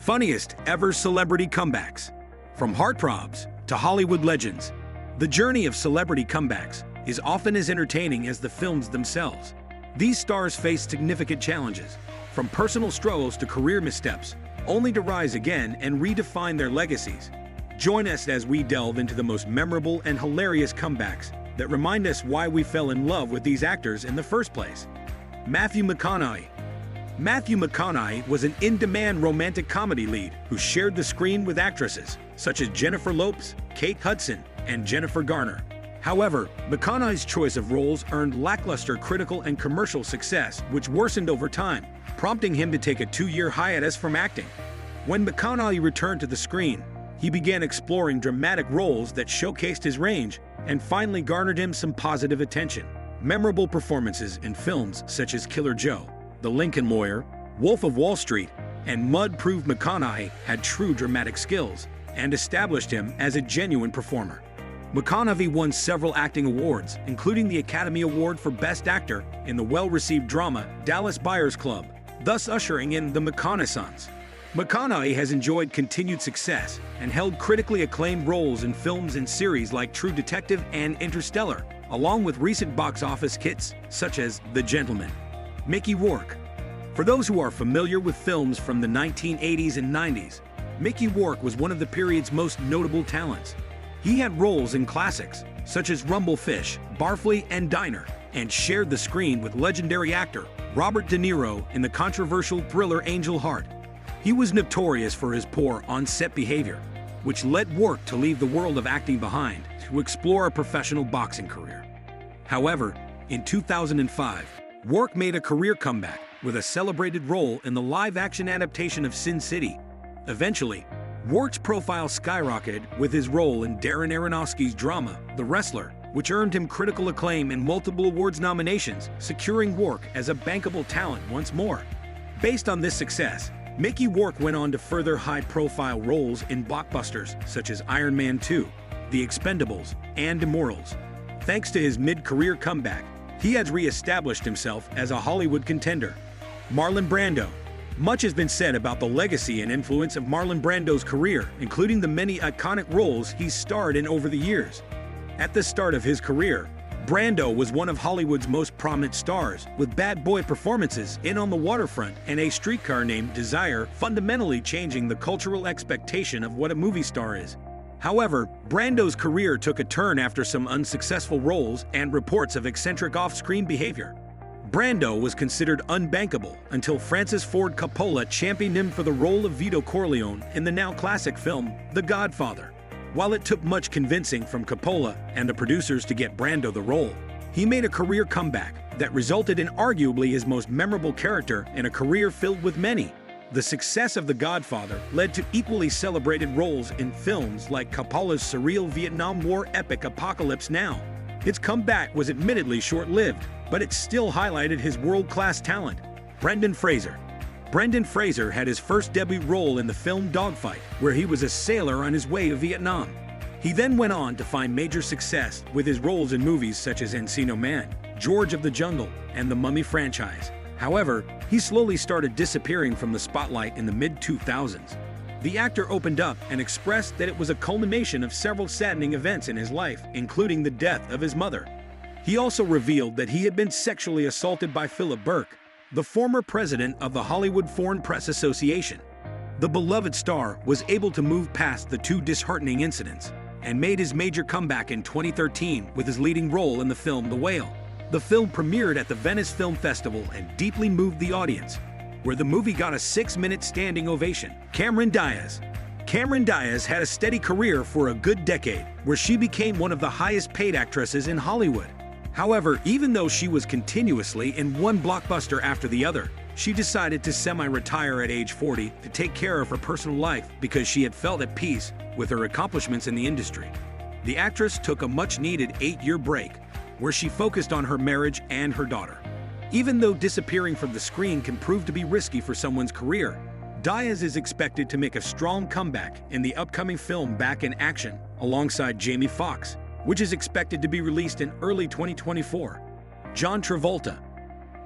funniest ever celebrity comebacks. From heartthrobs to Hollywood legends, the journey of celebrity comebacks is often as entertaining as the films themselves. These stars face significant challenges, from personal struggles to career missteps, only to rise again and redefine their legacies. Join us as we delve into the most memorable and hilarious comebacks that remind us why we fell in love with these actors in the first place. Matthew McConaughey. Matthew McConaughey was an in-demand romantic comedy lead who shared the screen with actresses such as Jennifer Lopez, Kate Hudson, and Jennifer Garner. However, McConaughey's choice of roles earned lackluster critical and commercial success, which worsened over time, prompting him to take a 2-year hiatus from acting. When McConaughey returned to the screen, he began exploring dramatic roles that showcased his range and finally garnered him some positive attention. Memorable performances in films such as Killer Joe, The Lincoln Lawyer, Wolf of Wall Street, and Mud proved McConaughey had true dramatic skills and established him as a genuine performer. McConaughey won several acting awards, including the Academy Award for Best Actor in the well-received drama Dallas Buyers Club, thus ushering in the Mcconaissance. McConaughey has enjoyed continued success and held critically acclaimed roles in films and series like True Detective and Interstellar, along with recent box office hits such as The Gentleman. Mickey Rourke. For those who are familiar with films from the 1980s and 90s, Mickey Rourke was one of the period's most notable talents. He had roles in classics such as Rumblefish, Barfly, and Diner, and shared the screen with legendary actor Robert De Niro in the controversial thriller Angel Heart. He was notorious for his poor on-set behavior, which led Rourke to leave the world of acting behind to explore a professional boxing career. However, in 2005, Rourke made a career comeback with a celebrated role in the live-action adaptation of Sin City. Eventually, Rourke's profile skyrocketed with his role in Darren Aronofsky's drama, The Wrestler, which earned him critical acclaim and multiple awards nominations, securing Rourke as a bankable talent once more. Based on this success, Mickey Rourke went on to further high-profile roles in blockbusters such as Iron Man 2, The Expendables, and Immortals. Thanks to his mid-career comeback, he has re-established himself as a Hollywood contender. Marlon Brando. Much has been said about the legacy and influence of Marlon Brando's career, including the many iconic roles he's starred in over the years. At the start of his career, Brando was one of Hollywood's most prominent stars, with bad boy performances in On the Waterfront and A Streetcar Named Desire fundamentally changing the cultural expectation of what a movie star is. However, Brando's career took a turn after some unsuccessful roles and reports of eccentric off-screen behavior. Brando was considered unbankable until Francis Ford Coppola championed him for the role of Vito Corleone in the now classic film The Godfather. While it took much convincing from Coppola and the producers to get Brando the role, he made a career comeback that resulted in arguably his most memorable character in a career filled with many. The success of The Godfather led to equally celebrated roles in films like Coppola's surreal Vietnam War epic Apocalypse Now. Its comeback was admittedly short-lived, but it still highlighted his world-class talent. Brendan Fraser. Brendan Fraser had his first debut role in the film Dogfight, where he was a sailor on his way to Vietnam. He then went on to find major success with his roles in movies such as Encino Man, George of the Jungle, and the Mummy franchise. However, he slowly started disappearing from the spotlight in the mid-2000s. The actor opened up and expressed that it was a culmination of several saddening events in his life, including the death of his mother. He also revealed that he had been sexually assaulted by Philip Burke, the former president of the Hollywood Foreign Press Association. The beloved star was able to move past the two disheartening incidents and made his major comeback in 2013 with his leading role in the film The Whale. The film premiered at the Venice Film Festival and deeply moved the audience, where the movie got a 6-minute standing ovation. Cameron Diaz. Cameron Diaz had a steady career for a good decade, where she became one of the highest-paid actresses in Hollywood. However, even though she was continuously in one blockbuster after the other, she decided to semi-retire at age 40 to take care of her personal life because she had felt at peace with her accomplishments in the industry. The actress took a much-needed 8-year break, where she focused on her marriage and her daughter. Even though disappearing from the screen can prove to be risky for someone's career, Diaz is expected to make a strong comeback in the upcoming film Back in Action alongside Jamie Foxx, which is expected to be released in early 2024. John Travolta.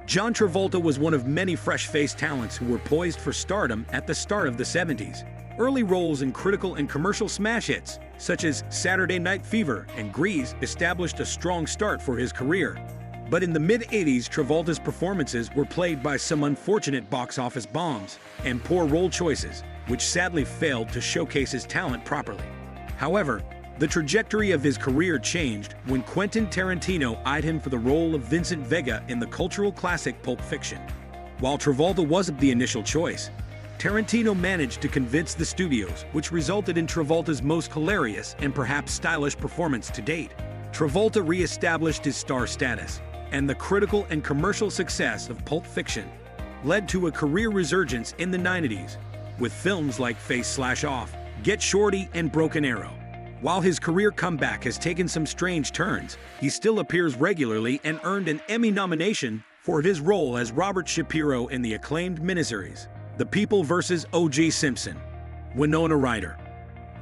John Travolta was one of many fresh-faced talents who were poised for stardom at the start of the 70s. Early roles in critical and commercial smash hits, such as Saturday Night Fever and Grease, established a strong start for his career. But in the mid-80s, Travolta's performances were plagued by some unfortunate box office bombs and poor role choices, which sadly failed to showcase his talent properly. However, the trajectory of his career changed when Quentin Tarantino eyed him for the role of Vincent Vega in the cultural classic Pulp Fiction. While Travolta wasn't the initial choice, Tarantino managed to convince the studios, which resulted in Travolta's most hilarious and perhaps stylish performance to date. Travolta re-established his star status, and the critical and commercial success of Pulp Fiction led to a career resurgence in the 90s, with films like Face/Off, Get Shorty, and Broken Arrow. While his career comeback has taken some strange turns, he still appears regularly and earned an Emmy nomination for his role as Robert Shapiro in the acclaimed miniseries, The People vs. O.J. Simpson. Winona Ryder.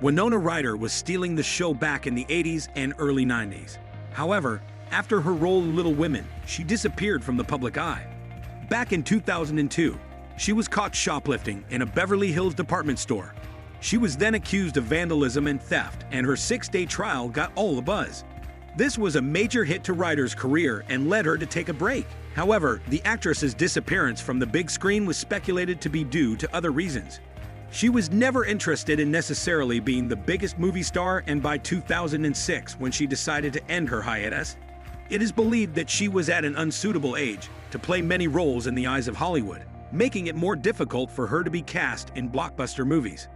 Winona Ryder was stealing the show back in the 80s and early 90s. However, after her role in Little Women, she disappeared from the public eye. Back in 2002, she was caught shoplifting in a Beverly Hills department store. She was then accused of vandalism and theft, and her 6-day trial got all the buzz. This was a major hit to Ryder's career and led her to take a break. However, the actress's disappearance from the big screen was speculated to be due to other reasons. She was never interested in necessarily being the biggest movie star, and by 2006, when she decided to end her hiatus, it is believed that she was at an unsuitable age to play many roles in the eyes of Hollywood, making it more difficult for her to be cast in blockbuster movies.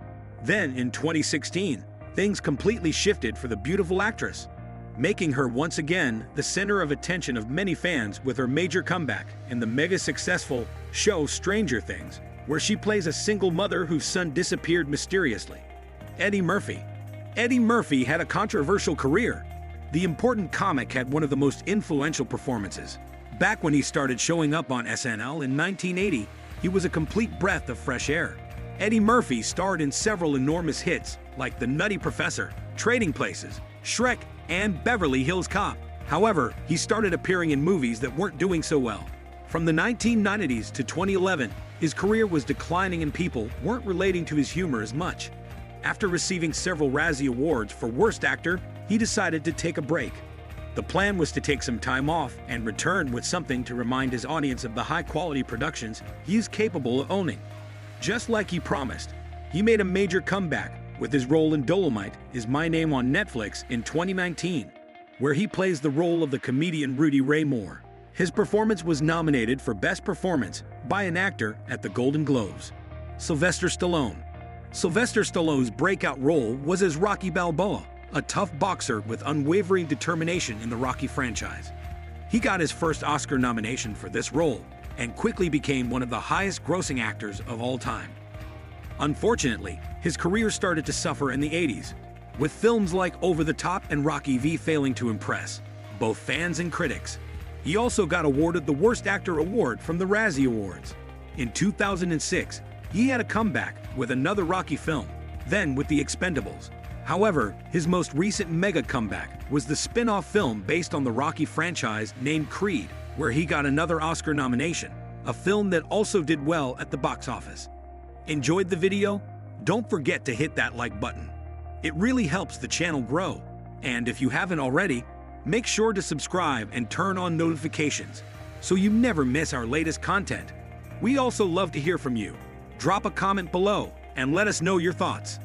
Then, in 2016, things completely shifted for the beautiful actress, making her once again the center of attention of many fans with her major comeback in the mega-successful show Stranger Things, where she plays a single mother whose son disappeared mysteriously. Eddie Murphy. Eddie Murphy had a controversial career. The important comic had one of the most influential performances. Back when he started showing up on SNL in 1980, he was a complete breath of fresh air. Eddie Murphy starred in several enormous hits like The Nutty Professor, Trading Places, Shrek, and Beverly Hills Cop. However, he started appearing in movies that weren't doing so well. From the 1990s to 2011, his career was declining and people weren't relating to his humor as much. After receiving several Razzie Awards for Worst Actor, he decided to take a break. The plan was to take some time off and return with something to remind his audience of the high-quality productions he is capable of owning. Just like he promised, he made a major comeback with his role in Dolomite Is My Name on Netflix in 2019, where he plays the role of the comedian Rudy Ray Moore. His performance was nominated for Best Performance by an Actor at the Golden Globes. Sylvester Stallone. Sylvester Stallone's breakout role was as Rocky Balboa, a tough boxer with unwavering determination in the Rocky franchise. He got his first Oscar nomination for this role and quickly became one of the highest-grossing actors of all time. Unfortunately, his career started to suffer in the 80s, with films like Over the Top and Rocky V failing to impress both fans and critics. He also got awarded the Worst Actor award from the Razzie Awards. In 2006, he had a comeback with another Rocky film, then with The Expendables. However, his most recent mega comeback was the spin-off film based on the Rocky franchise named Creed, where he got another Oscar nomination, a film that also did well at the box office. Enjoyed the video? Don't forget to hit that like button. It really helps the channel grow. And if you haven't already, make sure to subscribe and turn on notifications so you never miss our latest content. We also love to hear from you. Drop a comment below and let us know your thoughts.